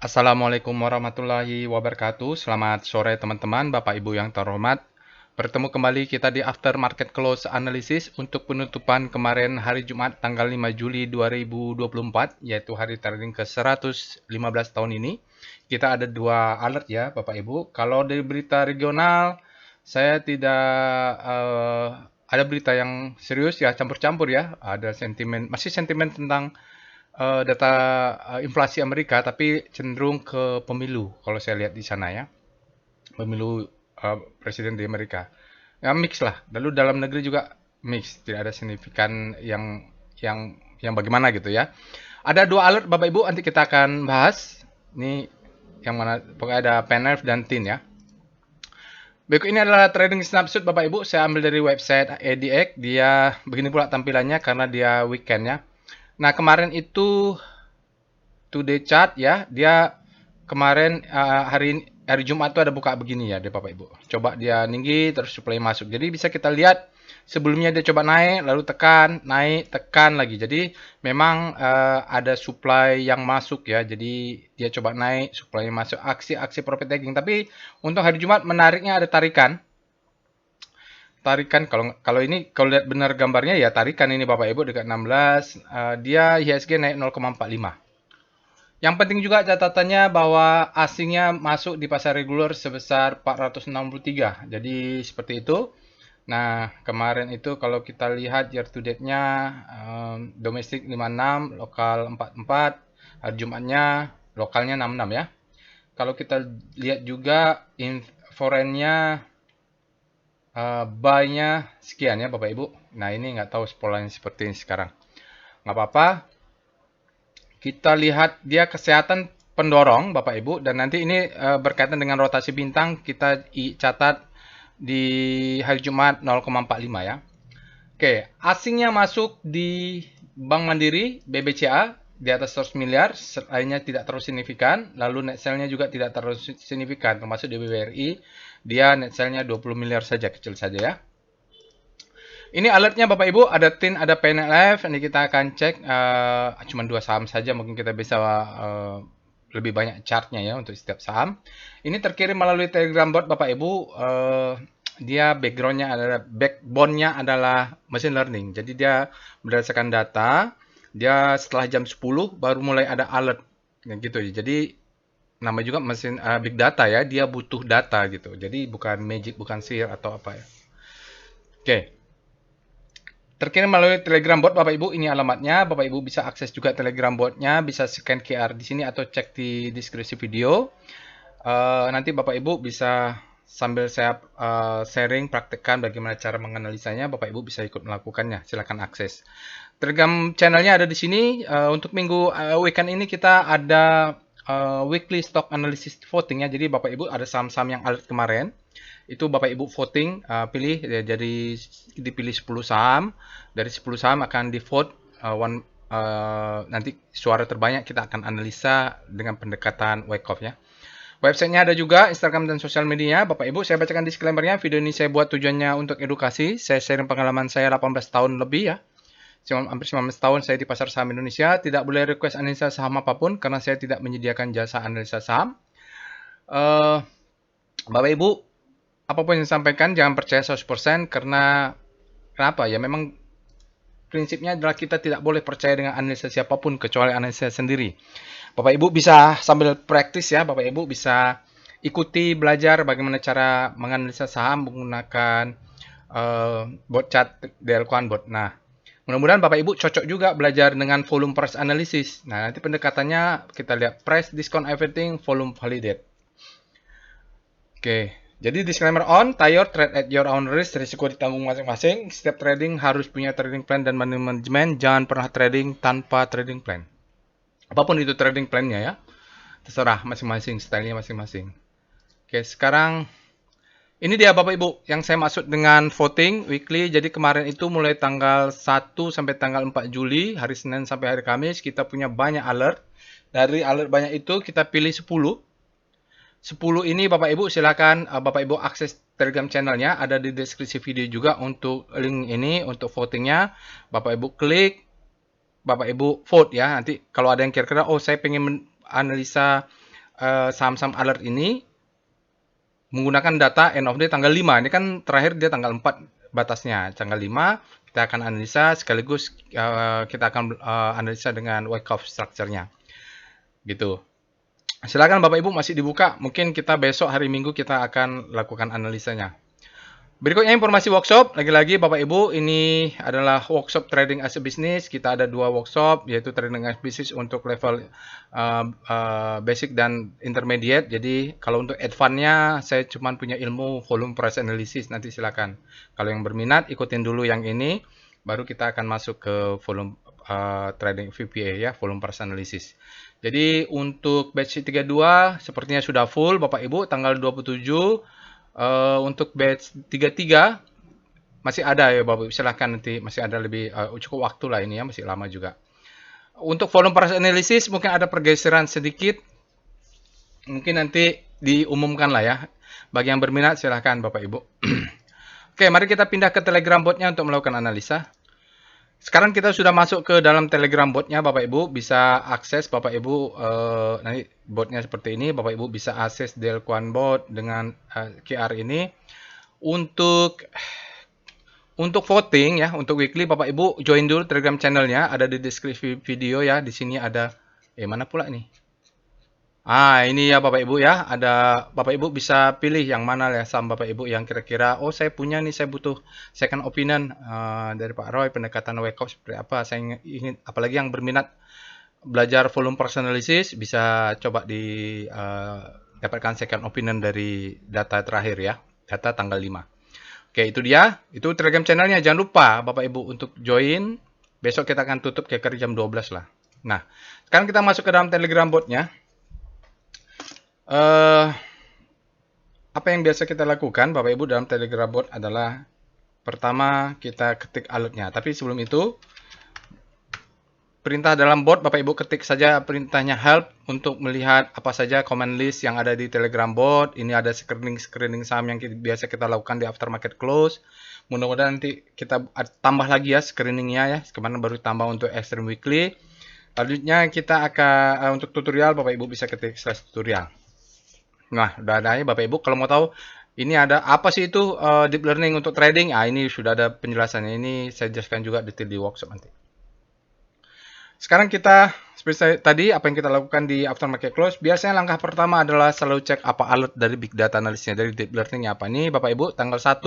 Assalamualaikum warahmatullahi wabarakatuh. Selamat sore teman-teman, Bapak Ibu yang terhormat. Bertemu kembali kita di After Market Close Analysis untuk penutupan kemarin hari Jumat tanggal 5 Juli 2024, yaitu hari trading ke-115 tahun ini. Kita ada dua alert ya Bapak Ibu. Kalau dari berita regional, saya tidak ada berita yang serius ya, campur-campur ya. Ada masih sentimen tentang data inflasi Amerika, tapi cenderung ke pemilu kalau saya lihat di sana ya, pemilu presiden di Amerika. Ya mix lah. Lalu dalam negeri juga mix, tidak ada signifikan yang bagaimana gitu ya. Ada dua alert Bapak Ibu, nanti kita akan bahas. Ini yang mana pokoknya ada PNF dan TIN ya. Berikut ini adalah trading snapshot Bapak Ibu. Saya ambil dari website ADX. Dia begini pula tampilannya karena dia weekend ya. Nah, kemarin itu today chart ya, dia kemarin hari Jumat itu ada buka begini ya deh Bapak Ibu. Coba dia tinggi terus supply masuk. Jadi bisa kita lihat sebelumnya dia coba naik lalu tekan, naik, tekan lagi. Jadi memang ada supply yang masuk ya. Jadi dia coba naik, supply masuk, aksi-aksi profit taking. Tapi untuk hari Jumat menariknya ada tarikan. Tarikan kalau ini kalau lihat benar gambarnya ya tarikan ini Bapak Ibu dekat 16, dia IHSG naik 0,45. Yang penting juga catatannya bahwa asingnya masuk di pasar reguler sebesar 463. Jadi seperti itu. Nah, kemarin itu kalau kita lihat year to date-nya domestik 56, lokal 44, hari Jumatnya lokalnya 66 ya. Kalau kita lihat juga foreign-nya buy-nya sekian ya Bapak Ibu. Nah, ini nggak tahu polanya seperti ini sekarang. Nggak apa-apa. Kita lihat dia kesehatan pendorong Bapak Ibu, dan nanti ini berkaitan dengan rotasi bintang kita catat di hari Jumat 0,45 ya. Oke, asingnya masuk di Bank Mandiri, BBCA di atas 100 miliar, lainnya tidak terlalu signifikan, lalu net sale-nya juga tidak terlalu signifikan, termasuk di BBRI, dia net sale-nya 20 miliar saja, kecil saja ya. Ini alertnya Bapak Ibu, ada TIN, ada PNLF. Ini kita akan cek cuma dua saham saja, mungkin kita bisa lebih banyak chartnya ya untuk setiap saham. Ini terkirim melalui Telegram bot Bapak Ibu. Dia backbone-nya adalah machine learning. Jadi dia berdasarkan data, dia setelah jam 10 baru mulai ada alert gitu. Jadi nama juga mesin big data ya, dia butuh data gitu. Jadi bukan magic, bukan sihir atau apa ya. Oke. Terkirim melalui Telegram bot Bapak Ibu, ini alamatnya. Bapak Ibu bisa akses juga Telegram botnya, bisa scan QR di sini atau cek di deskripsi video. Nanti Bapak Ibu bisa sambil saya sharing, praktekkan bagaimana cara menganalisanya. Bapak Ibu bisa ikut melakukannya. Silakan akses. Telegram channelnya ada di sini. Untuk minggu weekend ini kita ada weekly stock analysis voting ya. Jadi Bapak Ibu ada saham-saham yang alert kemarin. Itu Bapak Ibu voting, pilih ya, jadi dipilih 10 saham. Dari 10 saham akan di vote nanti suara terbanyak kita akan analisa dengan pendekatan Wyckoff ya. Websitenya ada juga, Instagram dan sosial media. Bapak Ibu, saya bacakan disclaimer-nya. Video ini saya buat tujuannya untuk edukasi. Saya sharing pengalaman saya 18 tahun lebih ya. Hampir 19 tahun saya di pasar saham Indonesia. Tidak boleh request analisa saham apapun karena saya tidak menyediakan jasa analisa saham. Bapak Ibu, apapun yang disampaikan jangan percaya 100% karena kenapa ya, memang prinsipnya adalah kita tidak boleh percaya dengan analisa siapapun kecuali analisa sendiri. Bapak Ibu bisa sambil praktis ya, Bapak Ibu bisa ikuti belajar bagaimana cara menganalisa saham menggunakan bot chart Delquan bot. Nah, mudah-mudahan Bapak Ibu cocok juga belajar dengan volume price analysis. Nah, nanti pendekatannya kita lihat price, discount, everything, volume validate. Oke, jadi disclaimer on, trade at your own risk, risiko ditanggung masing-masing. Setiap trading harus punya trading plan dan manajemen. Jangan pernah trading tanpa trading plan. Apapun itu trading plan-nya ya, terserah masing-masing, stylenya masing-masing. Oke, sekarang ini dia Bapak Ibu yang saya maksud dengan voting weekly. Jadi kemarin itu mulai tanggal 1 sampai tanggal 4 Juli, hari Senin sampai hari Kamis, kita punya banyak alert. Dari alert banyak itu kita pilih 10. 10 ini Bapak Ibu silakan Bapak Ibu akses Telegram channelnya, ada di deskripsi video juga untuk link ini untuk votingnya. Bapak Ibu klik, Bapak Ibu vote ya. Nanti kalau ada yang kira-kira oh saya pengen analisa saham-saham alert ini menggunakan data end of day tanggal 5. Ini kan terakhir dia tanggal 4 batasnya. Tanggal 5 kita akan analisa sekaligus kita akan analisa dengan Wyckoff structure-nya. Gitu. Silakan Bapak Ibu masih dibuka. Mungkin kita besok hari Minggu kita akan lakukan analisanya. Berikutnya informasi workshop. Lagi-lagi Bapak Ibu, ini adalah workshop trading as a business. Kita ada 2 workshop, yaitu trading as business untuk level basic dan intermediate. Jadi kalau untuk advance-nya saya cuma punya ilmu volume price analysis. Nanti silakan. Kalau yang berminat ikutin dulu yang ini, baru kita akan masuk ke volume trading VPA ya, volume price analysis. Jadi untuk batch 32 sepertinya sudah full Bapak Ibu tanggal 27. Untuk batch 33 masih ada ya Bapak Ibu, silahkan nanti masih ada lebih cukup waktu lah ini ya, masih lama juga. Untuk volume price analysis mungkin ada pergeseran sedikit, mungkin nanti diumumkan lah ya. Bagi yang berminat silahkan Bapak Ibu. Oke, mari kita pindah ke Telegram botnya untuk melakukan analisa. Sekarang kita sudah masuk ke dalam Telegram botnya Bapak Ibu, bisa akses Bapak Ibu nanti botnya seperti ini, Bapak Ibu bisa akses Delquan bot dengan QR ini. Untuk voting ya, untuk weekly Bapak Ibu join dulu Telegram channelnya, ada di deskripsi video ya. Di sini ada mana pula nih? Ini ya Bapak Ibu ya, ada Bapak Ibu bisa pilih yang mana ya saham Bapak Ibu yang kira-kira, oh saya punya nih, saya butuh second opinion dari Pak Roy, pendekatan Wyckoff seperti apa, saya ingin, apalagi yang berminat belajar volume price analysis, bisa coba dapatkan second opinion dari data terakhir ya, data tanggal 5. Oke, itu dia, itu Telegram channelnya, jangan lupa Bapak Ibu untuk join, besok kita akan tutup kira-kira jam 12 lah. Nah, sekarang kita masuk ke dalam Telegram botnya. Apa yang biasa kita lakukan Bapak Ibu dalam Telegram bot adalah pertama kita ketik alertnya. Tapi sebelum itu perintah dalam bot Bapak Ibu ketik saja perintahnya help untuk melihat apa saja command list yang ada di Telegram bot. Ini ada screening saham yang biasa kita lakukan di after market close. Mudah-mudahan nanti kita tambah lagi ya screeningnya ya. Kemarin baru tambah untuk extreme weekly. Selanjutnya kita akan untuk tutorial Bapak Ibu bisa ketik /tutorial. Nah, udah ada ya Bapak Ibu. Kalau mau tahu ini ada apa sih itu deep learning untuk trading? Ini sudah ada penjelasannya. Ini saya jelaskan juga detail di workshop nanti. Sekarang kita seperti tadi apa yang kita lakukan di aftermarket close. Biasanya langkah pertama adalah selalu cek apa alert dari big data analisisnya, dari deep learningnya apa. Nih Bapak Ibu tanggal 1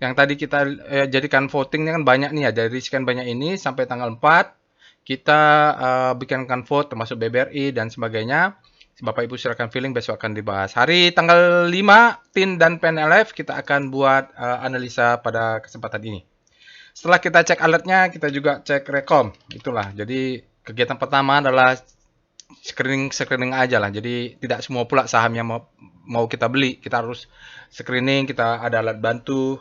yang tadi kita jadikan votingnya kan banyak nih ya. Dari sekian banyak ini sampai tanggal 4 kita bikinkan vote termasuk BBRI dan sebagainya. Bapak Ibu silakan feeling, besok akan dibahas. Hari tanggal 5, TIN dan PNLF kita akan buat analisa pada kesempatan ini. Setelah kita cek alertnya, kita juga cek rekom. Itulah. Jadi kegiatan pertama adalah screening aja lah. Jadi tidak semua pula saham yang mau kita beli. Kita harus screening, kita ada alat bantu.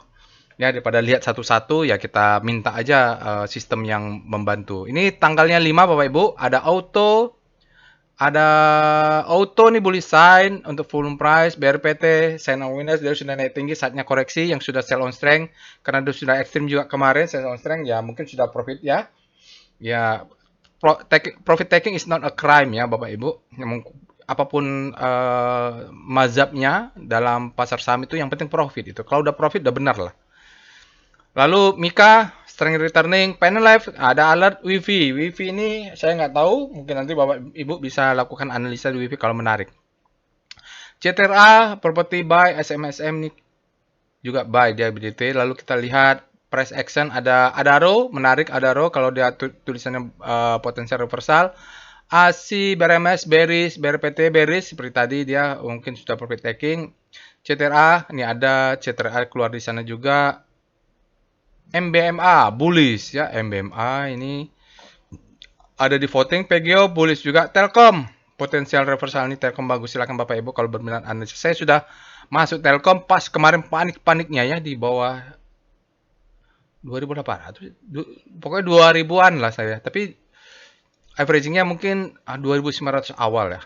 Ya, daripada lihat satu-satu ya kita minta aja sistem yang membantu. Ini tanggalnya 5 Bapak Ibu, ada auto nih bullish sign untuk volume price, BRPT, sign on winners, dia sudah naik tinggi, saatnya koreksi, yang sudah sell on strength, karena dia sudah ekstrim juga kemarin, sell on strength, ya mungkin sudah profit ya. Ya, profit taking is not a crime ya Bapak Ibu. Apapun mazhabnya dalam pasar saham itu yang penting profit itu. Kalau udah profit udah benar lah. Lalu Mika, strength returning, PNLF, ada alert WiFi. WiFi ini saya nggak tahu, mungkin nanti Bapak Ibu bisa lakukan analisa di WiFi kalau menarik. CTRA, property buy, SMSM ini juga buy dia BDT. Lalu kita lihat price action, ada Adaro, menarik Adaro kalau dia tulisannya potensial reversal. AC, BRMS, bearish, BRPT, bearish, seperti tadi dia mungkin sudah profit taking. CTRA, ini ada CTRA keluar di sana juga. MBMA bullish ya, MBMA ini ada di voting. PGO bullish juga. Telkom potensial reversal ini, Telkom bagus, silakan Bapak Ibu kalau berminat analisa. Saya sudah masuk Telkom pas kemarin panik-paniknya ya di bawah 2800, pokoknya 2000-an lah saya. Tapi averagingnya mungkin 2900 awal ya.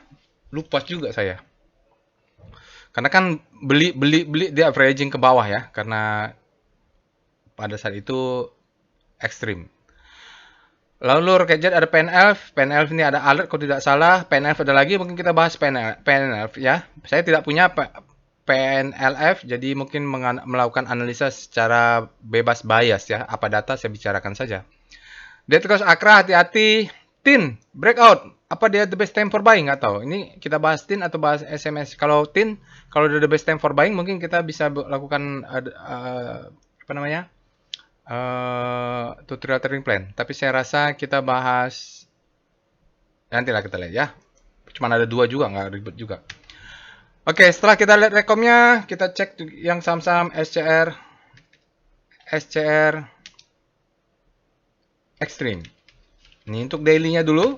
Lupa juga saya. Karena kan beli dia averaging ke bawah ya, karena pada saat itu ekstrim. Lalu Rocket Jet ada PNF. PNF ini ada alert kalau tidak salah. PNF ada lagi, mungkin kita bahas PNF ya. Saya tidak punya PNLF, jadi mungkin melakukan analisa secara bebas bias ya. Apa data saya bicarakan saja. Dead Coast Akra, hati-hati. Tin, breakout. Apa dia the best time for buying? Nggak tahu. Ini kita bahas tin atau bahas SMS. Kalau tin, kalau dia the best time for buying, mungkin kita bisa lakukan apa namanya? Tutorial trading plan. Tapi saya rasa kita bahas nantilah kita lihat ya. Cuma ada 2 juga, nggak ribet juga. Oke, setelah kita lihat rekomnya, kita cek yang saham-saham SCR Extreme. Ini untuk daily-nya dulu.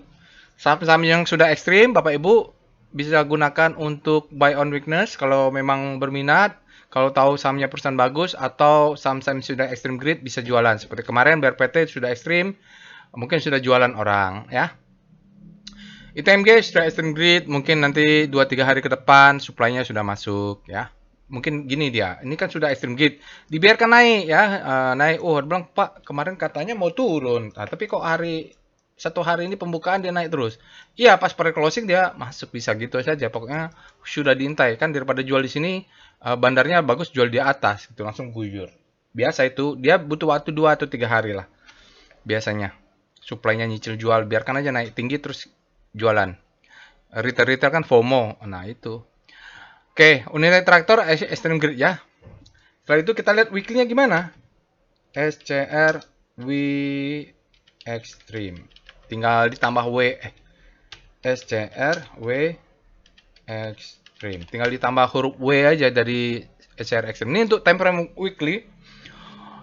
Saham-saham yang sudah ekstrim, Bapak Ibu bisa gunakan untuk buy on weakness kalau memang berminat. Kalau tahu sahamnya perusahaan bagus atau saham-saham sudah ekstrim grade bisa jualan. Seperti kemarin BRPT sudah ekstrim, mungkin sudah jualan orang ya. ITMG sudah ekstrim grade, mungkin nanti 2-3 hari ke depan supply-nya sudah masuk ya. Mungkin gini dia, ini kan sudah ekstrim grade, dibiarkan naik ya, naik. Oh, bilang Pak kemarin katanya mau turun, nah, tapi kok satu hari ini pembukaan dia naik terus. Iya, pas pre-closing dia masuk bisa gitu saja. Pokoknya sudah diintai kan daripada jual di sini, bandarnya bagus jual di atas gitu langsung guyur. Biasa itu dia butuh waktu 2 atau 3 hari lah biasanya. Supply-nya nyicil jual, biarkan aja naik tinggi terus jualan. Retail-retail kan FOMO. Nah, itu. Oke, unit traktor extreme grade ya. Setelah itu kita lihat weekly-nya gimana. SCR W Extreme. Tinggal ditambah SCR W Extreme. Tinggal ditambah huruf W aja dari SCR Extreme. Ini untuk time frame weekly.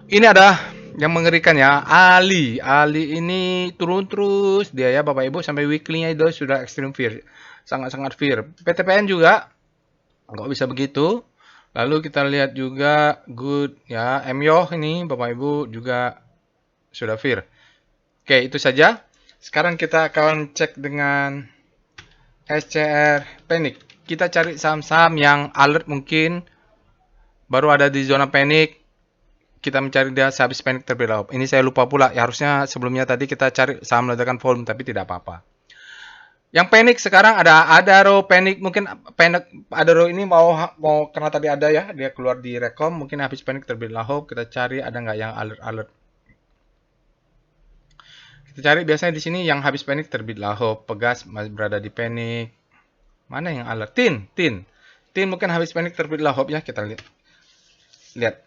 Ini ada yang mengerikan ya. Ali ini turun terus dia ya Bapak Ibu sampai weekly-nya itu sudah extreme fear. Sangat-sangat fear. PTPN juga nggak bisa begitu. Lalu kita lihat juga good ya. MYOH ini Bapak Ibu juga sudah fear. Oke, itu saja. Sekarang kita akan cek dengan SCR Panic. Kita cari saham-saham yang alert mungkin baru ada di zona panic. Kita mencari dia sehabis panic terlebih dahulu. Ini saya lupa pula. Ya, harusnya sebelumnya tadi kita cari saham ledakan volume, tapi tidak apa-apa. Yang panic sekarang ada Adaro panic. Mungkin panic Adaro ini mau karena tadi ada ya, dia keluar di rekom. Mungkin habis panic terlebih dahulu. Kita cari ada nggak yang alert. Kita cari biasanya di sini yang habis panic terlebih dahulu. Pegas masih berada di panic. Mana yang alert? Tin mungkin habis panic terlebih dahulu ya. Kita lihat.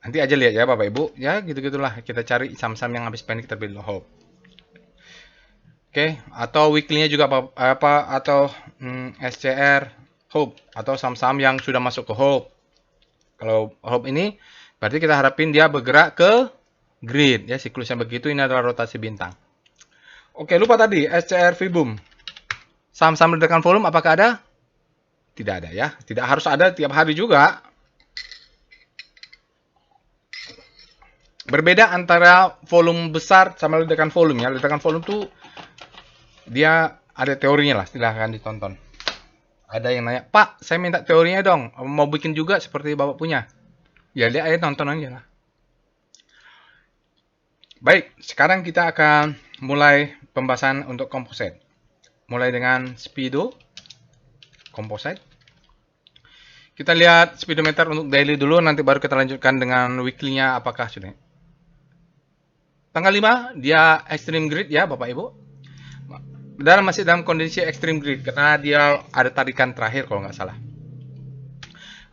Nanti aja lihat ya Bapak Ibu, ya gitu-gitulah kita cari saham-saham yang habis panic terlebih dahulu. Oke, atau weekly-nya juga atau SCR Hope atau saham-saham yang sudah masuk ke Hope. Kalau Hope ini berarti kita harapin dia bergerak ke grid ya, siklusnya begitu. Ini adalah rotasi bintang. Oke, lupa tadi SCR Vboom. Saham-saham ledakan volume apakah ada? Tidak ada ya. Tidak harus ada tiap hari juga. Berbeda antara volume besar sama ledakan volume ya. Ledakan volume tuh dia ada teorinya lah, silahkan ditonton. Ada yang nanya, Pak, saya minta teorinya dong, mau bikin juga seperti Bapak punya. Ya, lihat aja, tonton aja lah. Baik, sekarang kita akan mulai pembahasan untuk composite. Mulai dengan Speedo, composite. Kita lihat speedometer untuk daily dulu, nanti baru kita lanjutkan dengan weekly-nya apakah sudah. Tanggal 5, dia extreme grid ya Bapak Ibu. Masih dalam kondisi extreme grid, karena dia ada tarikan terakhir kalau nggak salah.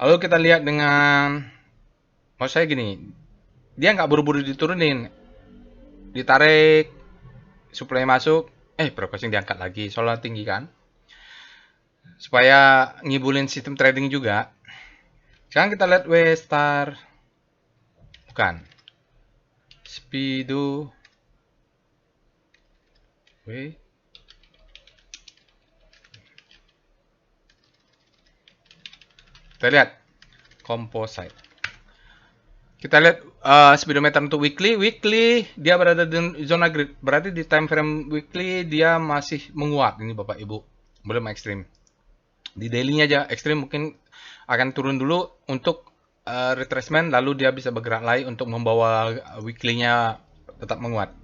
Lalu kita lihat dengan, maksud saya gini, dia nggak buru-buru diturunin. Ditarik, supply masuk, pre-closing diangkat lagi, soalnya tinggi kan. Supaya ngibulin sistem trading juga. Sekarang kita lihat W-star. Bukan. Speedo. Kita lihat composite. Kita lihat speedometer untuk weekly. Weekly dia berada di zona grid. Berarti di time frame weekly dia masih menguat ini Bapak Ibu. Belum ekstrim. Di daily-nya aja ekstrim, mungkin akan turun dulu untuk retracement, lalu dia bisa bergerak lagi untuk membawa weekly-nya tetap menguat.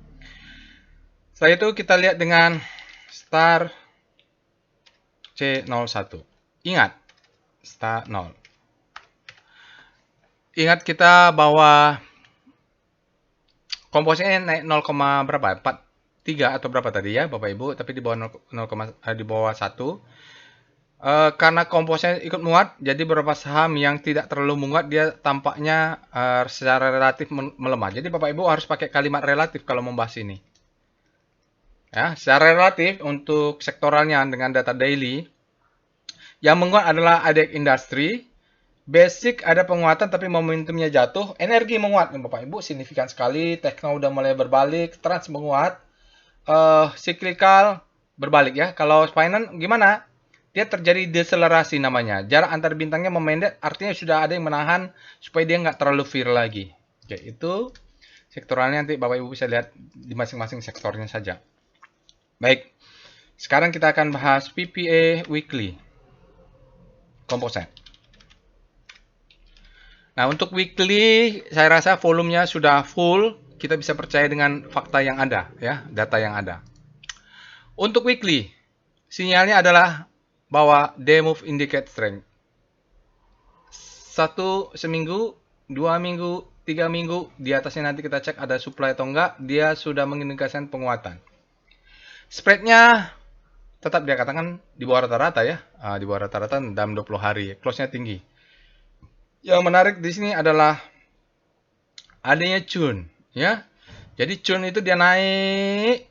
Setelah itu kita lihat dengan star C01. Ingat, star 0. Ingat kita bahwa komposisinya naik 0, berapa? 43 atau berapa tadi ya Bapak Ibu, tapi di bawah 0, di bawah 1. Karena komposisinya ikut menguat, jadi beberapa saham yang tidak terlalu menguat dia tampaknya secara relatif melemah. Jadi Bapak Ibu harus pakai kalimat relatif kalau membahas ini. Ya, secara relatif untuk sektoralnya dengan data daily, yang menguat adalah ADX Industry. Basic ada penguatan tapi momentumnya jatuh. Energi menguat Bapak Ibu, signifikan sekali. Tekno udah mulai berbalik, Trans menguat. Cyclical berbalik ya. Kalau finance gimana? Dia terjadi deselerasi namanya. Jarak antar bintangnya memendek, artinya sudah ada yang menahan supaya dia nggak terlalu viral lagi. Oke, itu sektoralnya nanti Bapak Ibu bisa lihat di masing-masing sektornya saja. Baik, sekarang kita akan bahas PPA Weekly Composite. Nah, untuk weekly, saya rasa volumenya sudah full. Kita bisa percaya dengan fakta yang ada, ya, data yang ada. Untuk weekly, sinyalnya adalah bahwa day move indicate strength. 1 seminggu, 2 minggu, 3 minggu, di atasnya nanti kita cek ada supply atau enggak, dia sudah mengindikasikan penguatan. Spreadnya tetap dia katakan di bawah rata-rata ya, di bawah rata-rata dalam 20 hari, close-nya tinggi. Yang menarik di sini adalah adanya Chun, ya. Jadi Chun itu dia naik,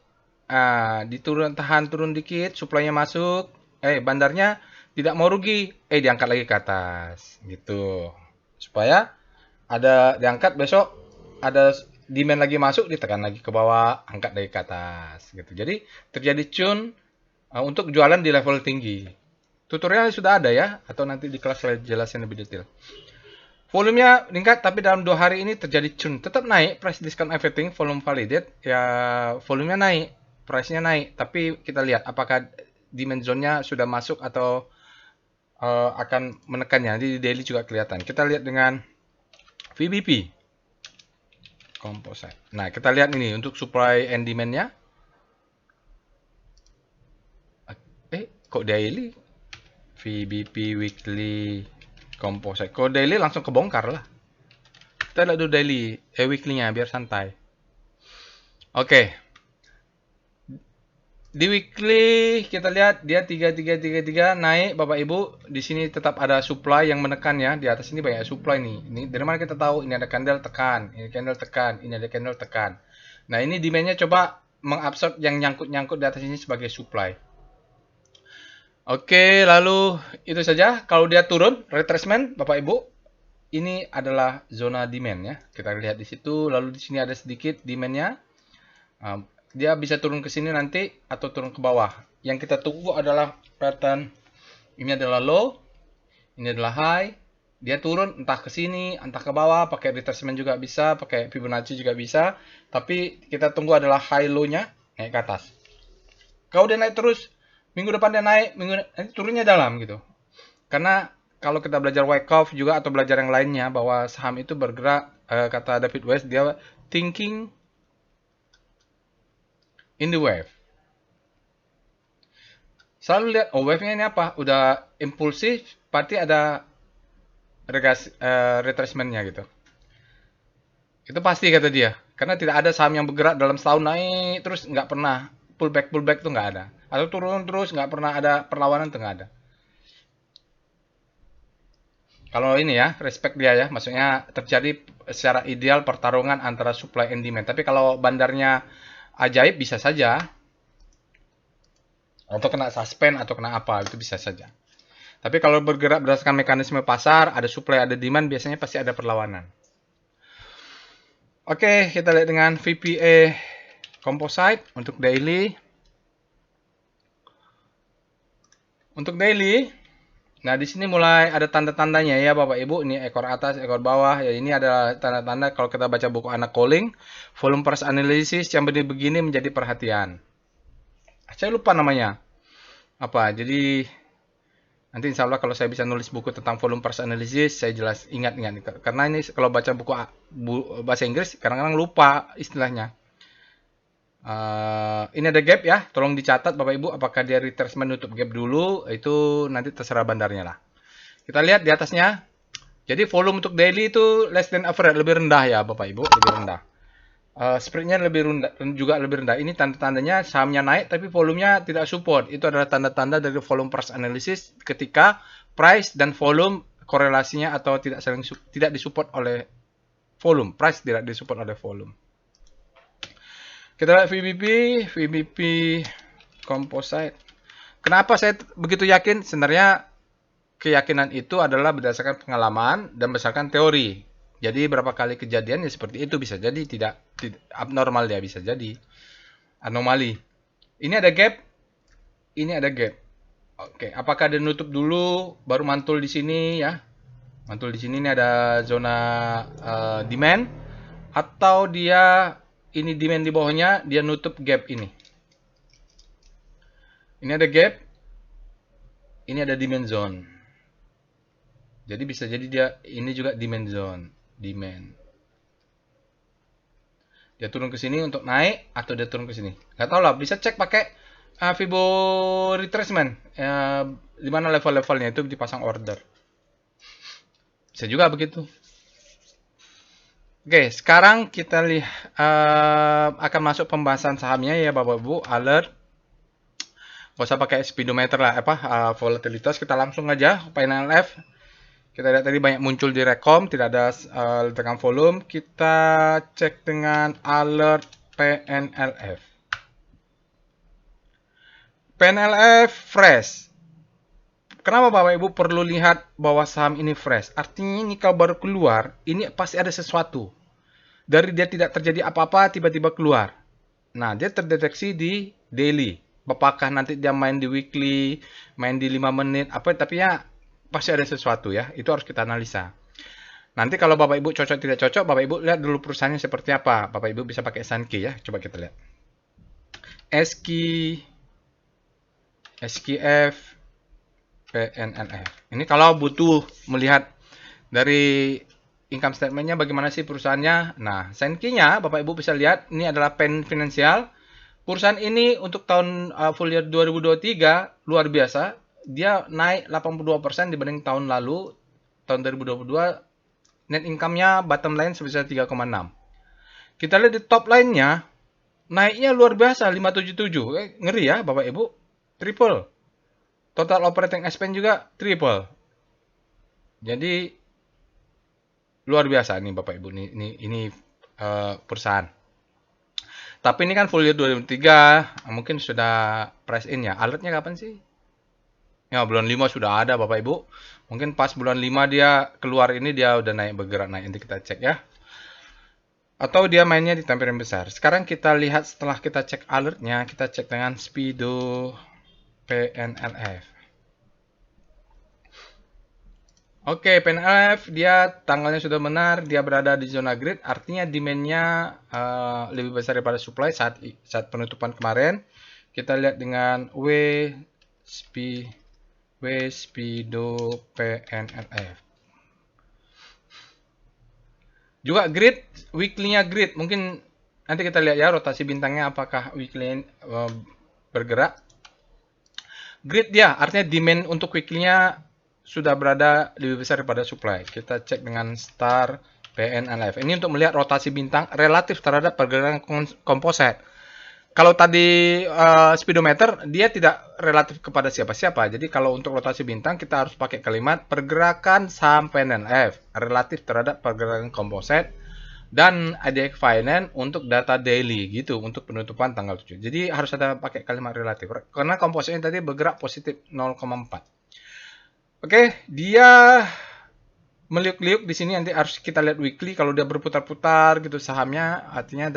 tahan turun dikit, supply-nya masuk, bandarnya tidak mau rugi, diangkat lagi ke atas, gitu. Supaya ada diangkat besok ada demand lagi masuk, ditekan lagi ke bawah, angkat lagi ke atas, gitu. Jadi terjadi Chun untuk jualan di level tinggi. Tutorialnya sudah ada ya, atau nanti di kelas saya jelasin lebih detail. Volumenya meningkat, tapi dalam 2 hari ini terjadi Chun. Tetap naik, price discount everything, volume validate. Ya, volumenya naik, price-nya naik. Tapi kita lihat apakah demand zone-nya sudah masuk atau akan menekannya. Nanti di daily juga kelihatan. Kita lihat dengan VBP. Composite. Nah, kita lihat ini untuk supply and demand-nya. Kok daily? VBP weekly composite. Kalau daily langsung kebongkar lah. Kita lihat dulu daily, weekly-nya biar santai. Oke. Di weekly kita lihat dia 3333 naik Bapak Ibu. Di sini tetap ada supply yang menekan ya. Di atas ini banyak supply nih. Ini dari mana kita tahu? Ini ada candle tekan, ini candle tekan, ini ada candle tekan. Nah, ini demand-nya coba mengabsorb yang nyangkut-nyangkut di atas ini sebagai supply. Oke, lalu itu saja. Kalau dia turun, retracement, Bapak Ibu, ini adalah zona demand ya. Kita lihat di situ. Lalu di sini ada sedikit demand-nya. Dia bisa turun ke sini nanti atau turun ke bawah. Yang kita tunggu adalah pattern. Ini adalah low, ini adalah high. Dia turun entah ke sini, entah ke bawah. Pakai retracement juga bisa, pakai Fibonacci juga bisa. Tapi kita tunggu adalah high low-nya naik ke atas. Kalau dia naik terus, minggu depan dia naik, nanti turunnya dalam gitu. Karena kalau kita belajar Wyckoff juga atau belajar yang lainnya bahwa saham itu bergerak, kata David West, dia thinking in the wave. Selalu lihat, wave-nya ini apa? Udah impulsif, pasti ada retracement-nya gitu. Itu pasti kata dia. Karena tidak ada saham yang bergerak dalam setahun naik terus nggak pernah pullback tuh nggak ada. Atau turun terus nggak pernah ada perlawanan tuh nggak ada. Kalau ini ya, respect dia ya, maksudnya terjadi secara ideal pertarungan antara supply and demand. Tapi kalau bandarnya ajaib bisa saja, atau kena suspend atau kena apa, itu bisa saja. Tapi kalau bergerak berdasarkan mekanisme pasar, ada supply, ada demand, biasanya pasti ada perlawanan. Oke, kita lihat dengan VPA Composite untuk daily. Untuk daily, nah di sini mulai ada tanda-tandanya ya Bapak Ibu. Ini ekor atas, ekor bawah. Ya ini adalah tanda-tanda kalau kita baca buku anak calling, volume price analysis yang begini menjadi perhatian. Saya lupa namanya apa. Jadi nanti insya Allah kalau saya bisa nulis buku tentang volume price analysis, saya jelas ingat-ingat. Karena ini kalau baca buku bahasa Inggris kadang-kadang lupa istilahnya. Ini ada gap ya, tolong dicatat Bapak Ibu, apakah dia retracement nutup gap dulu, itu nanti terserah bandarnya lah. Kita lihat di atasnya, jadi volume untuk daily itu less than average, lebih rendah ya Bapak Ibu, lebih rendah. Spreadnya lebih rendah, juga lebih rendah. Ini tanda-tandanya sahamnya naik, tapi volumenya tidak support. Itu adalah tanda-tanda dari volume price analysis ketika price dan volume korelasinya atau tidak disupport oleh volume. Price tidak disupport oleh volume. Kita lihat VBP composite. Kenapa saya begitu yakin? Sebenarnya keyakinan itu adalah berdasarkan pengalaman dan berdasarkan teori. Jadi berapa kali kejadian ya seperti itu, bisa jadi tidak abnormal, dia bisa jadi anomali. Ini ada gap, ini ada gap. Oke, apakah dia nutup dulu baru mantul di sini ya? Mantul di sini, ini ada zona demand, atau dia ini demand di bawahnya, dia nutup gap ini. Ini ada gap, ini ada demand zone. Jadi bisa jadi dia ini juga demand zone, demand. Dia turun ke sini untuk naik atau dia turun ke sini. Nggak tahu lah, bisa cek pakai Fibo retracement. Di mana level-levelnya itu dipasang order. Bisa juga begitu. Oke, sekarang kita lihat akan masuk pembahasan sahamnya ya Bapak Ibu. Alert. Gak usah pakai speedometer lah, volatilitas. Kita langsung aja PNLF. Kita lihat tadi banyak muncul di Rekom, tidak ada ledakan volume. Kita cek dengan alert PNLF. PNLF fresh. Kenapa Bapak Ibu perlu lihat bahwa saham ini fresh? Artinya ini kalau baru keluar, ini pasti ada sesuatu. Dari dia tidak terjadi apa-apa, tiba-tiba keluar. Nah, dia terdeteksi di daily. Apakah nanti dia main di weekly, main di 5 menit, tapi ya pasti ada sesuatu ya. Itu harus kita analisa. Nanti kalau Bapak Ibu cocok tidak cocok, Bapak Ibu lihat dulu perusahaannya seperti apa. Bapak Ibu bisa pakai Sankey ya. Coba kita lihat. SKF, PNLF. Ini kalau butuh melihat dari income statement-nya bagaimana sih perusahaannya. Nah, Sankey-nya Bapak Ibu bisa lihat, ini adalah Pen Financial. Perusahaan ini untuk tahun full year 2023 luar biasa. Dia naik 82% dibanding tahun lalu. Tahun 2022 net income-nya bottom line sebesar 3,6. Kita lihat di top line-nya, naiknya luar biasa 577. Ngeri ya Bapak Ibu. Triple. Total operating expense juga triple. Jadi luar biasa nih Bapak Ibu, ini perusahaan. Tapi ini kan full year 2003, mungkin sudah price in ya. Alertnya kapan sih? Ya, bulan 5 sudah ada Bapak Ibu. Mungkin pas bulan 5 dia keluar ini, dia udah naik, bergerak naik. Nanti kita cek ya. Atau dia mainnya di time frame besar. Sekarang kita lihat setelah kita cek alertnya, kita cek dengan Speedo PNLF. Oke, PNLF dia tanggalnya sudah benar, dia berada di zona grid, artinya demand-nya lebih besar daripada supply saat penutupan kemarin. Kita lihat dengan Speedo PNLF. Juga grid, weekly-nya grid, mungkin nanti kita lihat ya rotasi bintangnya apakah weekly bergerak. Grid dia, artinya demand untuk weekly-nya sudah berada lebih besar daripada supply. Kita cek dengan star PNLF. Ini untuk melihat rotasi bintang relatif terhadap pergerakan komposit. Kalau tadi speedometer, dia tidak relatif kepada siapa-siapa. Jadi kalau untuk rotasi bintang, kita harus pakai kalimat pergerakan saham PNLF relatif terhadap pergerakan komposit dan IDX Finance untuk data daily gitu untuk penutupan tanggal 7. Jadi harus ada pakai kalimat relatif karena kompositnya tadi bergerak positif 0,4. Oke, dia meliuk-liuk di sini, nanti harus kita lihat weekly. Kalau dia berputar-putar gitu sahamnya, artinya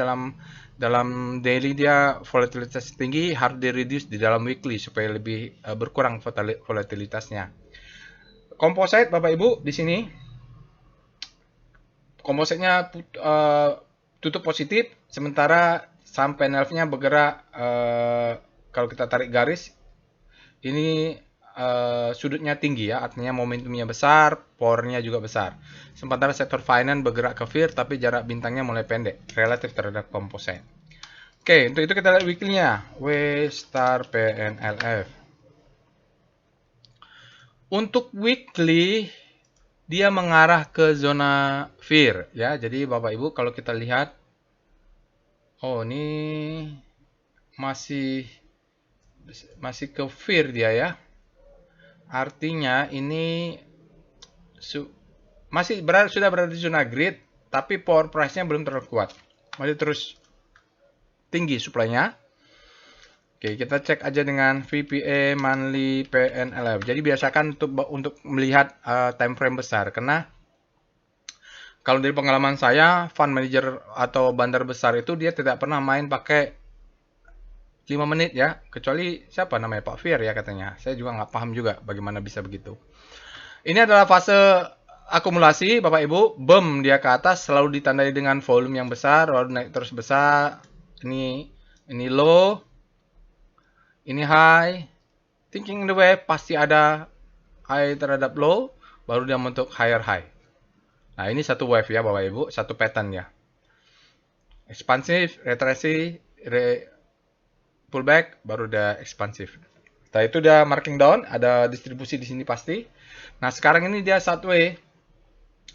dalam daily dia volatilitas tinggi, harus di reduce di dalam weekly supaya lebih berkurang volatilitasnya. Komposit Bapak Ibu di sini, kompositnya tutup positif, sementara saham PNLF-nya bergerak kalau kita tarik garis ini sudutnya tinggi ya, artinya momentumnya besar, powernya juga besar. Sementara sektor finance bergerak ke fear, tapi jarak bintangnya mulai pendek, relatif terhadap komposit. Oke, untuk itu kita lihat weekly-nya. W star PNLF. Untuk weekly dia mengarah ke zona fear ya. Jadi Bapak Ibu kalau kita lihat, oh ini masih ke fear dia ya. Artinya ini sudah berada di zona grid, tapi power price-nya belum terlalu kuat. Masih terus tinggi supply-nya. Oke, kita cek aja dengan VPA monthly PNLF. Jadi biasakan untuk melihat time frame besar, karena kalau dari pengalaman saya, fund manager atau bandar besar itu dia tidak pernah main pakai 5 menit ya, kecuali siapa namanya Pak Fir ya katanya. Saya juga nggak paham juga bagaimana bisa begitu. Ini adalah fase akumulasi, Bapak Ibu. Boom, dia ke atas selalu ditandai dengan volume yang besar, lalu naik terus besar. Ini low, ini high. Thinking the wave pasti ada high terhadap low, baru dia membentuk higher high. Nah, ini satu wave ya Bapak Ibu, satu pattern ya. Ekspansif, retrasi, pullback, baru udah ekspansif. Setelah itu udah marking down, ada distribusi di sini pasti. Nah, sekarang ini dia sideways.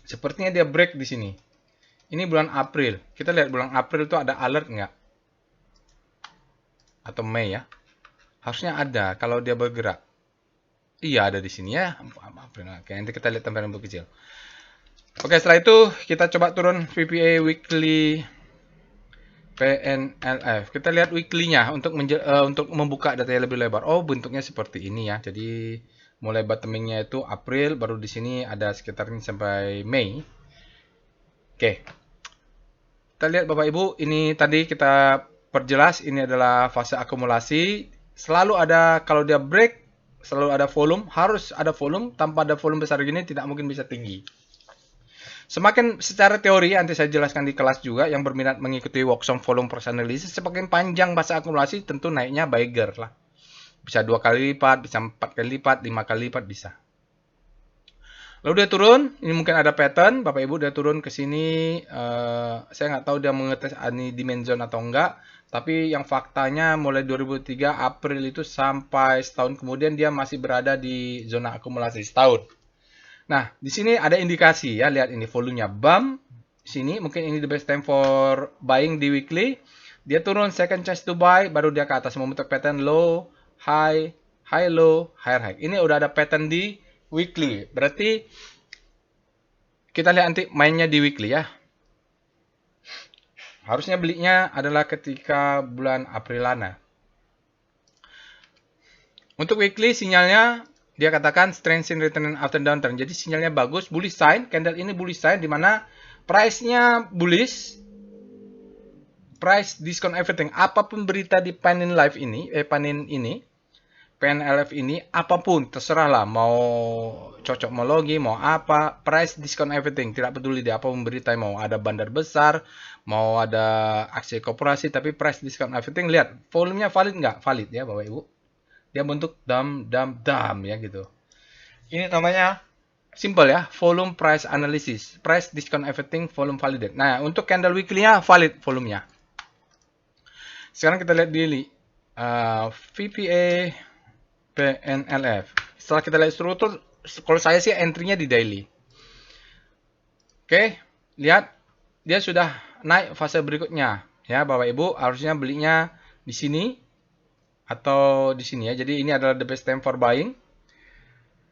Sepertinya dia break di sini. Ini bulan April. Kita lihat bulan April itu ada alert nggak? Atau Mei ya? Harusnya ada kalau dia bergerak. Iya, ada di sini ya. April. Oke, nanti kita lihat tampilan buku kecil. Oke, setelah itu kita coba turun VPA weekly PNLF. Kita lihat weekly-nya untuk membuka data yang lebih lebar. Oh, bentuknya seperti ini ya. Jadi mulai bottoming-nya itu April, baru di sini ada sekitar ini sampai Mei. Oke. Kita lihat Bapak Ibu, ini tadi kita perjelas ini adalah fase akumulasi. Selalu ada, kalau dia break, selalu ada volume, harus ada volume. Tanpa ada volume besar gini tidak mungkin bisa tinggi. Semakin secara teori, nanti saya jelaskan di kelas juga, yang berminat mengikuti workshop volume price analysis, semakin panjang masa akumulasi, tentu naiknya bigger lah. Bisa 2 kali lipat, bisa 4 kali lipat, 5 kali lipat bisa. Lalu dia turun, ini mungkin ada pattern, Bapak Ibu dia turun ke sini, saya nggak tahu dia mengetes ini demand zone atau enggak, tapi yang faktanya mulai 2003 April itu sampai setahun kemudian dia masih berada di zona akumulasi setahun. Nah, di sini ada indikasi ya, lihat ini volumenya bump sini, mungkin ini the best time for buying di weekly. Dia turun second chance to buy, baru dia ke atas membentuk pattern low, high, high low, higher high. Ini udah ada pattern di weekly. Berarti kita lihat nanti mainnya di weekly ya. Harusnya belinya adalah ketika bulan Aprilana. Untuk weekly sinyalnya dia katakan strength in return after downturn. Jadi sinyalnya bagus, bullish sign. Candle ini bullish sign di mana price-nya bullish. Price discount everything. Apapun berita di Panin Live ini, PNLF ini, apapun terserah lah. Mau cocokmologi, mau apa, price discount everything. Tidak peduli dia apapun berita, mau ada bandar besar, mau ada aksi korporasi, tapi price discount everything. Lihat, volumenya valid nggak? Valid ya Bapak Ibu. Dia bentuk dam ya gitu. Ini namanya simple ya, volume price analysis. Price discount everything, volume validated. Nah, untuk candle weekly-nya valid volumenya. Sekarang kita lihat daily. VPA PNLF. Setelah kita lihat struktur, kalau saya sih entry-nya di daily. Oke, lihat dia sudah naik fase berikutnya. Ya, Bapak Ibu harusnya belinya di sini atau di sini ya. Jadi ini adalah the best time for buying.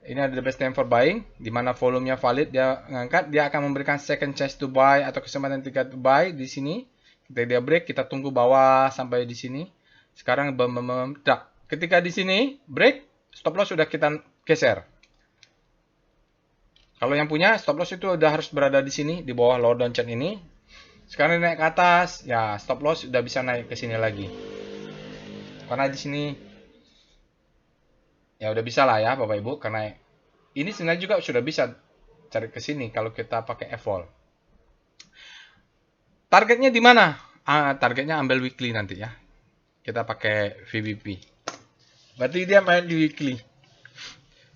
Ini adalah the best time for buying, di mana volumenya valid, dia ngangkat, dia akan memberikan second chance to buy atau kesempatan tiga to buy di sini. Kita dia break, kita tunggu bawah sampai di sini. Sekarang ketika di sini break, stop loss sudah kita geser. Kalau yang punya stop loss itu udah harus berada di sini, di bawah lower downtrend ini. Sekarang naik ke atas, ya stop loss udah bisa naik ke sini lagi. Karena di sini ya udah bisa lah ya Bapak Ibu, karena ini sebenarnya juga sudah bisa cari ke sini kalau kita pakai evol. Targetnya di mana? Targetnya ambil weekly nanti ya. Kita pakai VBP. Berarti dia main di weekly.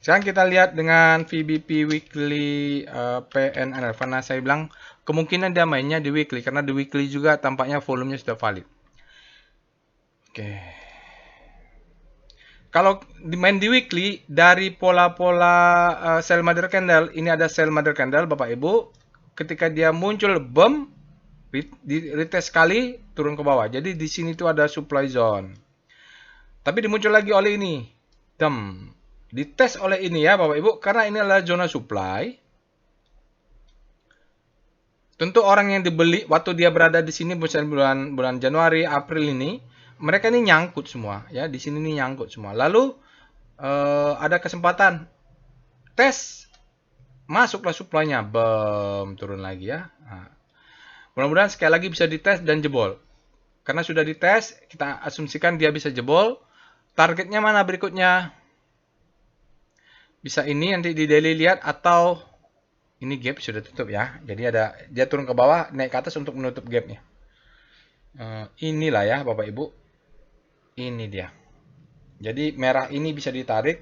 Sekarang kita lihat dengan VBP weekly PNL. Karena saya bilang kemungkinan dia mainnya di weekly, karena di weekly juga tampaknya volumenya sudah valid. Oke. Kalau main di weekly, dari pola-pola sell mother candle, ini ada sell mother candle Bapak Ibu. Ketika dia muncul boom, di retest sekali turun ke bawah. Jadi di sini tuh ada supply zone. Tapi dimuncul lagi oleh ini. Dites oleh ini ya Bapak Ibu, karena ini adalah zona supply. Tentu orang yang dibeli waktu dia berada di sini bulan Januari, April ini, mereka ini nyangkut semua ya, di sini nih nyangkut semua. Lalu ada kesempatan tes, masuklah supply-nya, turun lagi ya. Nah, mudah-mudahan sekali lagi bisa dites dan jebol. Karena sudah dites, kita asumsikan dia bisa jebol. Targetnya mana berikutnya? Bisa ini nanti di daily lihat, atau ini gap sudah tutup ya. Jadi ada dia turun ke bawah, naik ke atas untuk menutup gapnya. Inilah ya Bapak Ibu. Ini dia. Jadi merah ini bisa ditarik,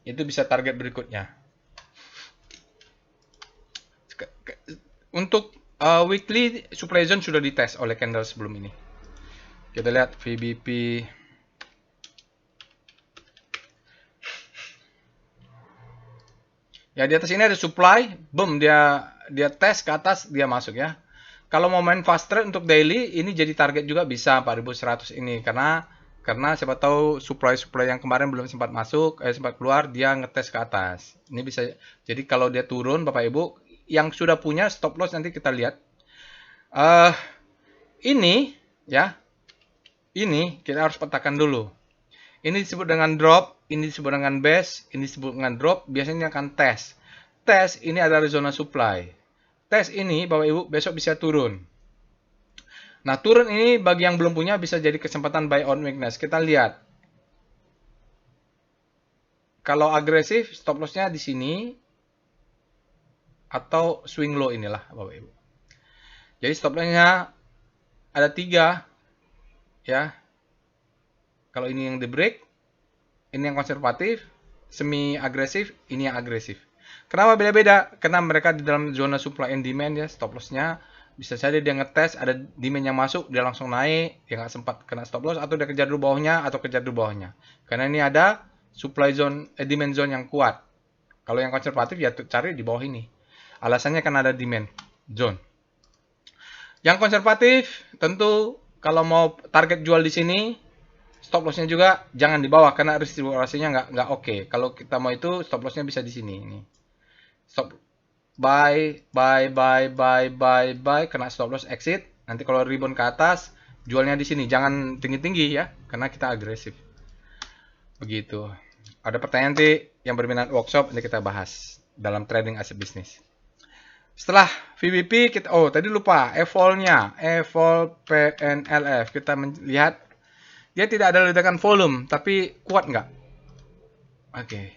itu bisa target berikutnya. Untuk weekly supply zone sudah dites oleh candle sebelum ini. Kita lihat VBP. Ya di atas ini ada supply, boom, dia tes ke atas, dia masuk ya. Kalau mau main fast trade untuk daily, ini jadi target juga bisa 4100 ini, karena siapa tahu supply yang kemarin belum sempat masuk, sempat keluar, dia ngetes ke atas. Ini bisa, jadi kalau dia turun Bapak Ibu yang sudah punya stop loss, nanti kita lihat. Ini ya, ini kita harus petakan dulu. Ini disebut dengan drop, ini disebut dengan base, ini disebut dengan drop, biasanya akan tes. Tes ini adalah zona supply. Tes ini Bapak Ibu besok bisa turun. Nah, turun ini bagi yang belum punya bisa jadi kesempatan buy on weakness. Kita lihat. Kalau agresif, stop loss-nya di sini atau swing low inilah Bapak Ibu. Jadi stop loss-nya ada 3 ya. Kalau ini yang di break, ini yang konservatif, semi agresif, ini yang agresif. Kenapa beda-beda? Karena mereka di dalam zona supply and demand ya, stop loss-nya bisa saja dia ngetes, ada demand yang masuk, dia langsung naik, dia nggak sempat kena stop loss, atau dia kejar dulu bawahnya, atau kejar dulu bawahnya. Karena ini ada supply zone, demand zone yang kuat. Kalau yang konservatif ya cari di bawah ini. Alasannya kan ada demand zone. Yang konservatif tentu kalau mau target jual di sini, stop loss-nya juga jangan di bawah karena distribusinya nggak oke. Kalau kita mau itu stop loss-nya bisa di sini. Ini. Stop buy, kena stop loss exit. Nanti kalau rebound ke atas, jualnya di sini. Jangan tinggi-tinggi ya, karena kita agresif. Begitu. Ada pertanyaan nanti yang berminat workshop, nanti kita bahas dalam trading aset bisnis. Setelah VBP, kita tadi lupa evol-nya, evol PNLF. Kita melihat dia tidak ada ledakan volume, tapi kuat nggak? Oke.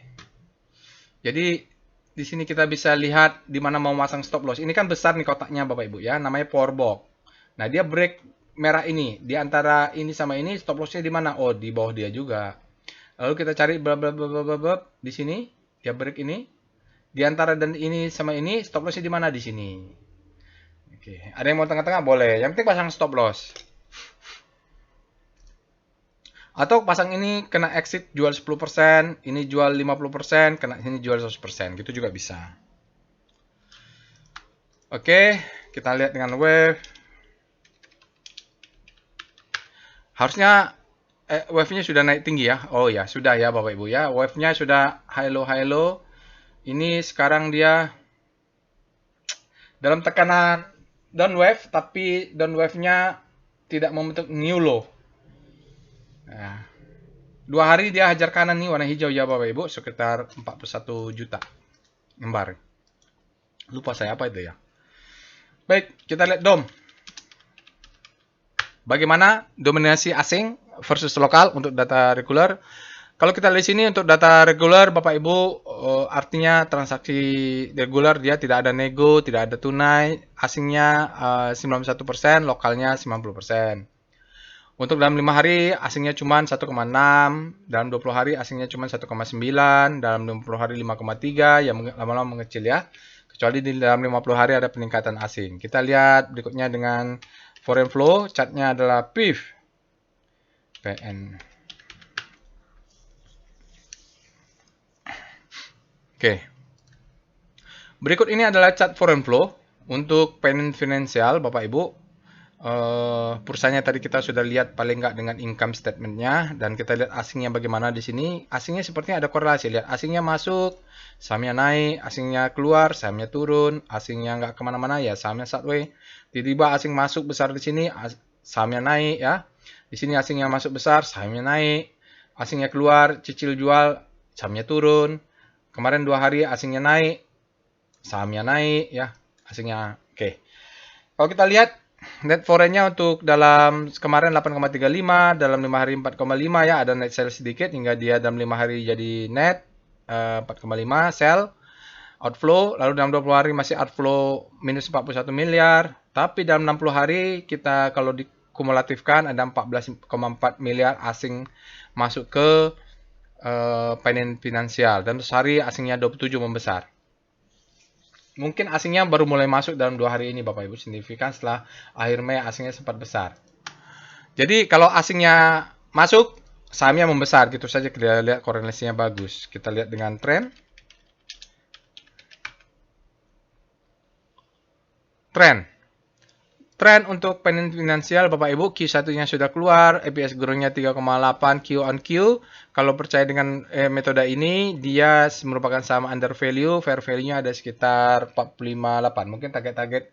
Jadi di sini kita bisa lihat di mana mau masang stop loss. Ini kan besar nih kotaknya Bapak Ibu ya, namanya power box. Nah, dia break merah ini. Di antara ini sama ini stop loss-nya di mana? Oh, di bawah dia juga. Lalu kita cari di sini, dia break ini. Di antara dan ini sama ini stop loss-nya di mana? Di sini. Oke, ada yang mau tengah-tengah boleh. Yang penting pasang stop loss. Atau pasang ini kena exit jual 10%, ini jual 50%, kena sini jual 100%, gitu juga bisa. Oke, kita lihat dengan wave. Harusnya wave-nya sudah naik tinggi ya. Oh ya, sudah ya Bapak Ibu ya. Wave-nya sudah high low. Ini sekarang dia dalam tekanan down wave, tapi down wave-nya tidak membentuk new low. Nah, 2 hari dia hajar kanan nih warna hijau ya Bapak Ibu, sekitar 41 juta lembar. Lupa saya apa itu ya. Baik, kita lihat DOM. Bagaimana dominasi asing versus lokal untuk data reguler. Kalau kita lihat sini untuk data reguler Bapak Ibu, artinya transaksi reguler dia tidak ada nego, tidak ada tunai, asingnya 91%, lokalnya 90%. Untuk dalam 5 hari asingnya cuma 1,6, dalam 20 hari asingnya cuma 1,9, dalam 20 hari 5,3, ya lama-lama mengecil ya. Kecuali di dalam 50 hari ada peningkatan asing. Kita lihat berikutnya dengan foreign flow, chartnya adalah PIF. PN. Oke. Berikut ini adalah chart foreign flow untuk PNN Finansial, Bapak Ibu. Perusahaannya tadi kita sudah lihat paling nggak dengan income statementnya, dan kita lihat asingnya bagaimana di sini. Asingnya sepertinya ada korelasi. Lihat, asingnya masuk, sahamnya naik, asingnya keluar, sahamnya turun, asingnya nggak kemana-mana ya sahamnya sideways. Tiba-tiba asing masuk besar di sini, sahamnya naik ya. Di sini asingnya masuk besar, sahamnya naik. Asingnya keluar, cicil jual, sahamnya turun. Kemarin 2 hari asingnya naik, sahamnya naik ya, asingnya. Oke. Kalau kita lihat net foreign-nya untuk dalam kemarin 8,35, dalam 5 hari 4,5 ya, ada net sell sedikit hingga dia dalam 5 hari jadi net 4,5 sell outflow, lalu dalam 20 hari masih outflow minus 41 miliar, tapi dalam 60 hari kita kalau dikumulatifkan ada 14,4 miliar asing masuk ke PNN Finansial, dan sehari asingnya 27 membesar. Mungkin asingnya baru mulai masuk dalam 2 hari ini Bapak Ibu, signifikan setelah akhir Mei asingnya sempat besar. Jadi kalau asingnya masuk, sahamnya membesar, gitu saja. Kita lihat korelasinya bagus. Kita lihat dengan tren. Tren untuk PNN Finansial Bapak Ibu, Q1-nya sudah keluar, EPS growth-nya 3,8 Q on Q. Kalau percaya dengan metode ini, dia merupakan saham under value, fair value-nya ada sekitar 458. Mungkin target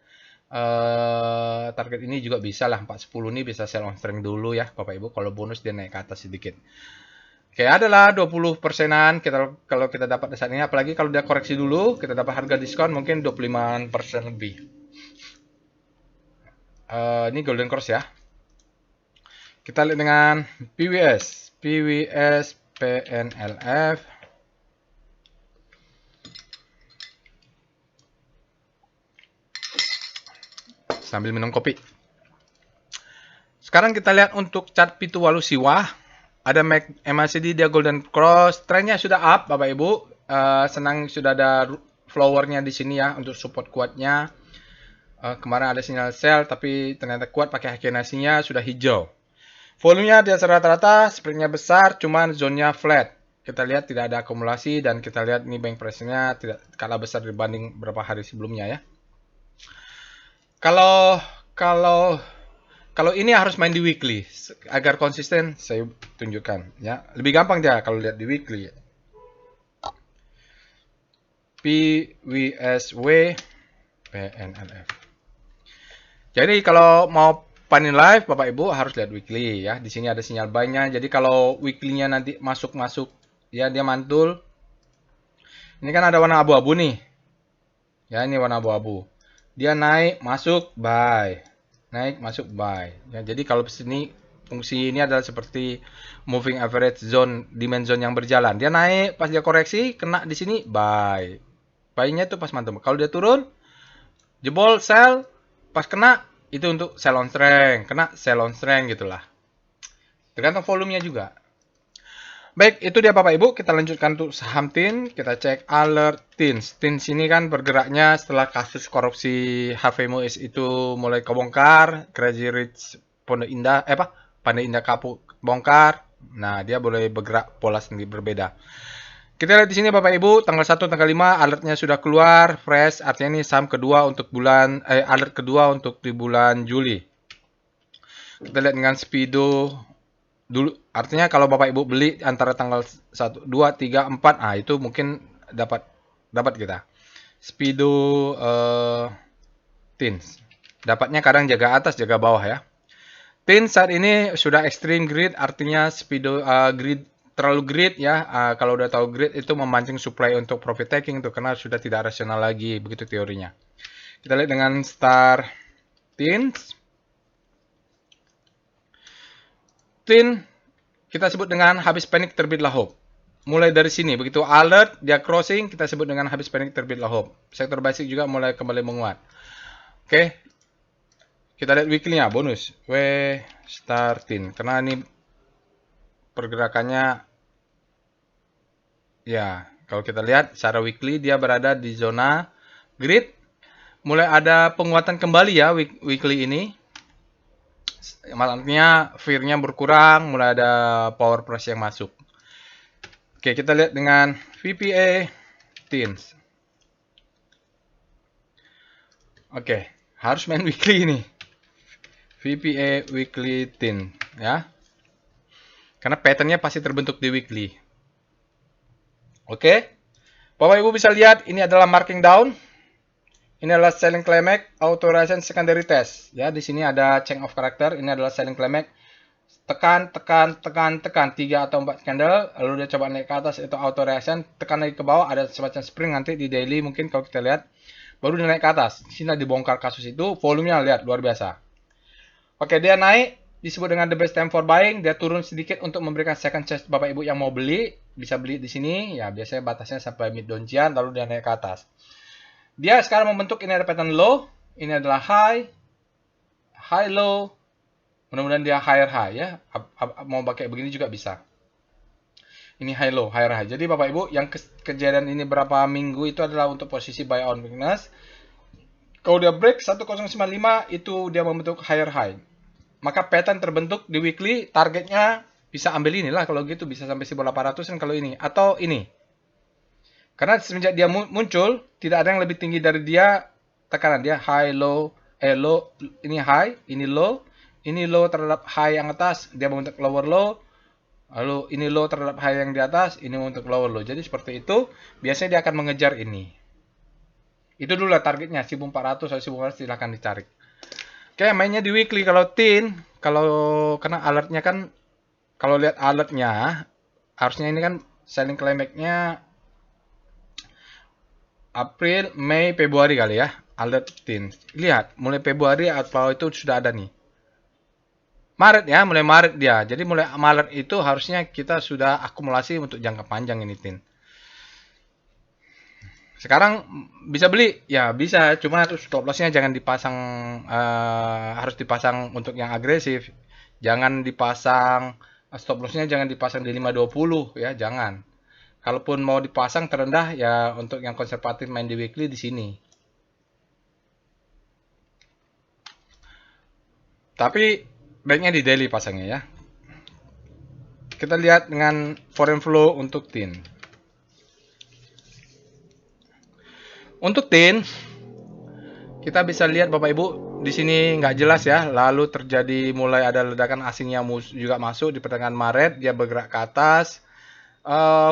ini juga bisa lah, 410 ini bisa sell on strength dulu ya Bapak Ibu. Kalau bonus dia naik ke atas sedikit. Oke, adalah 20%-an kalau kita dapat saat ini, apalagi kalau dia koreksi dulu, kita dapat harga diskon mungkin 25% lebih. Ini Golden Cross ya. Kita lihat dengan PWS PNLF. Sambil minum kopi. Sekarang kita lihat untuk chart Pitu Walu Siwa. Ada MACD, dia Golden Cross. Trennya sudah up Bapak Ibu. Senang sudah ada flowernya di sini ya untuk support kuatnya. Kemarin ada sinyal sell tapi ternyata kuat pakai haki nasinya sudah hijau. Volumenya di atas rata-rata, spreadnya besar, cuman zonnya flat. Kita lihat tidak ada akumulasi dan kita lihat ini bank pressure-nya tidak kalah besar dibanding beberapa hari sebelumnya ya. Kalau ini harus main di weekly agar konsisten, saya tunjukkan ya. Lebih gampang dia kalau lihat di weekly. PWSW PNLF. Jadi kalau mau panin live Bapak Ibu harus lihat weekly ya. Di sini ada sinyal buy-nya. Jadi kalau weekly-nya nanti masuk ya, dia mantul. Ini kan ada warna abu-abu nih. Ya, ini warna abu-abu. Dia naik, masuk, buy. Naik, masuk, buy. Ya, jadi kalau sini fungsi ini adalah seperti moving average zone, demand zone yang berjalan. Dia naik, pas dia koreksi, kena di sini, buy. Buy-nya itu pas mantap. Kalau dia turun, jebol, sell, pas kena, itu untuk sell on strength. Kena sell on strength gitulah. Tergantung volumenya juga. Baik, itu dia Bapak Ibu. Kita lanjutkan untuk saham TIN. Kita cek alert TINS. TINS ini kan bergeraknya setelah kasus korupsi Harvey Muiz itu mulai kebongkar. Crazy Rich Pandai Indah Kapuk bongkar. Nah, dia boleh bergerak pola sendiri berbeda. Kita lihat di sini Bapak Ibu, tanggal 1, tanggal 5 alertnya sudah keluar, fresh, artinya ini saham kedua untuk alert kedua untuk di bulan Juli. Kita lihat dengan Speedo dulu, artinya kalau Bapak Ibu beli antara tanggal 1, 2, 3, 4, itu mungkin dapat kita. Speedo TINS. Dapatnya kadang jaga atas, jaga bawah ya. TINS saat ini sudah extreme greed, artinya Speedo greed terlalu greed ya. Kalau udah tahu greed itu memancing supply untuk profit taking tuh, karena sudah tidak rasional lagi, begitu teorinya. Kita lihat dengan Star TINS. TIN kita sebut dengan habis panik terbitlah hope. Mulai dari sini, begitu alert dia crossing, kita sebut dengan habis panik terbitlah hope. Sektor basic juga mulai kembali menguat. Oke. Kita lihat weekly-nya, bonus. Star TIN. Karena ini pergerakannya, ya, kalau kita lihat secara weekly dia berada di zona grid. Mulai ada penguatan kembali ya weekly ini. Artinya fear-nya berkurang, mulai ada power price yang masuk. Oke, kita lihat dengan VPA Teens. Oke, harus main weekly ini. VPA Weekly Teen ya. Karena patternnya pasti terbentuk di weekly. Oke. Bapak Ibu bisa lihat ini adalah marking down. Ini adalah selling climax, authorization secondary test. Ya, di sini ada change of character. Ini adalah selling climax. Tekan, tekan, tekan, tekan 3 atau 4 candle, lalu dia coba naik ke atas itu authorization, tekan lagi ke bawah ada semacam spring nanti di daily mungkin kalau kita lihat baru dia naik ke atas. Di sini dibongkar kasus itu, volumenya lihat luar biasa. Oke, dia naik disebut dengan the best time for buying, dia turun sedikit untuk memberikan second chance Bapak Ibu yang mau beli, bisa beli di sini. Ya, biasanya batasnya sampai mid downjian lalu dia naik ke atas. Dia sekarang membentuk ini ada pattern low, ini adalah high, high low. Mudah-mudahan dia higher high ya. Mau pakai begini juga bisa. Ini high low, higher high. Jadi Bapak Ibu, yang kejadian ini berapa minggu itu adalah untuk posisi buy on weakness. Kalau dia break 1095 itu dia membentuk higher high. Maka pattern terbentuk di weekly, targetnya bisa ambil inilah kalau gitu bisa sampai 1800 kan kalau ini atau ini. Karena semenjak dia muncul, tidak ada yang lebih tinggi dari dia tekanan dia high low, low, ini high, ini low. Ini low terhadap high yang atas, dia membentuk lower low. Lalu ini low terhadap high yang di atas, ini membentuk lower low. Jadi seperti itu, biasanya dia akan mengejar ini. Itu dulu lah targetnya, 1400 atau 1500 silahkan dicari. Oke, mainnya di weekly. Kalau teen, karena alertnya kan, kalau lihat alertnya, harusnya ini kan selling climax-nya April, Mei, Februari kali ya. Alert teen. Lihat, mulai Februari atau itu sudah ada nih. Maret ya, mulai Maret dia. Jadi mulai Maret itu harusnya kita sudah akumulasi untuk jangka panjang ini, Tin. Sekarang bisa beli? Ya bisa, cuma stop lossnya jangan dipasang, harus dipasang untuk yang agresif. Jangan dipasang, stop lossnya jangan dipasang di 520 ya, jangan. Kalaupun mau dipasang terendah ya untuk yang konservatif main di weekly di sini. Tapi baiknya di daily pasangnya ya. Kita lihat dengan foreign flow untuk tin. Untuk tin, kita bisa lihat Bapak Ibu di sini nggak jelas ya. Lalu terjadi mulai ada ledakan asingnya juga masuk di pertengahan Maret, dia bergerak ke atas.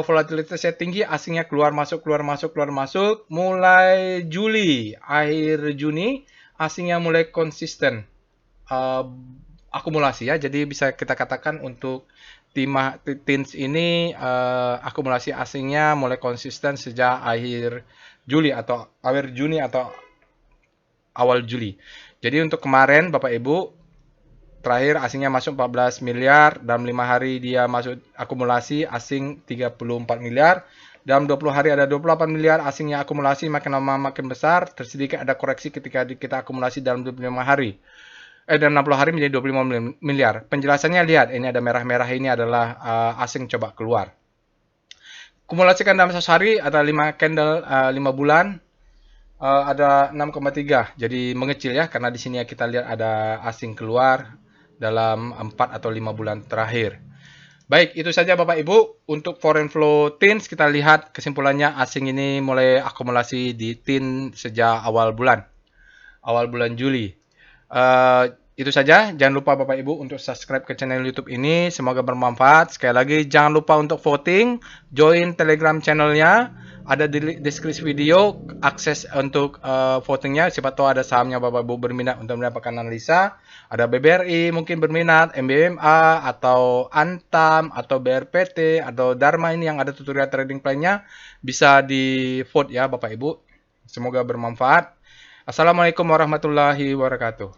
Volatilitasnya tinggi, asingnya keluar masuk, keluar masuk, keluar masuk. Mulai Juli, akhir Juni, asingnya mulai konsisten. Akumulasi ya, jadi bisa kita katakan untuk teens ini akumulasi asingnya mulai konsisten sejak akhir Juli atau akhir Juni atau awal Juli. Jadi untuk kemarin Bapak Ibu terakhir asingnya masuk 14 miliar, dalam 5 hari dia masuk akumulasi asing 34 miliar, dalam 20 hari ada 28 miliar, asingnya akumulasi makin lama makin besar, tersedikit ada koreksi ketika kita akumulasi dalam 25 hari. Dalam 60 hari menjadi 25 miliar. Penjelasannya lihat, ini ada merah-merah ini adalah asing coba keluar. Kumulasikan dalam 1 hari ada 5 candle 5 bulan ada 6,3. Jadi mengecil ya karena di sini kita lihat ada asing keluar dalam 4 atau 5 bulan terakhir. Baik, itu saja Bapak Ibu untuk foreign flow teens. Kita lihat kesimpulannya asing ini mulai akumulasi di tin sejak awal bulan Juli. Itu saja, jangan lupa Bapak Ibu untuk subscribe ke channel YouTube ini, semoga bermanfaat. Sekali lagi jangan lupa untuk voting, join Telegram channelnya, ada di deskripsi video, akses untuk votingnya. Siapa tahu ada sahamnya Bapak Ibu berminat untuk mendapatkan analisa, ada BBRI mungkin berminat, MBMA atau Antam atau BRPT atau Dharma ini yang ada tutorial trading plan-nya, bisa di vote ya Bapak Ibu. Semoga bermanfaat. Assalamualaikum warahmatullahi wabarakatuh.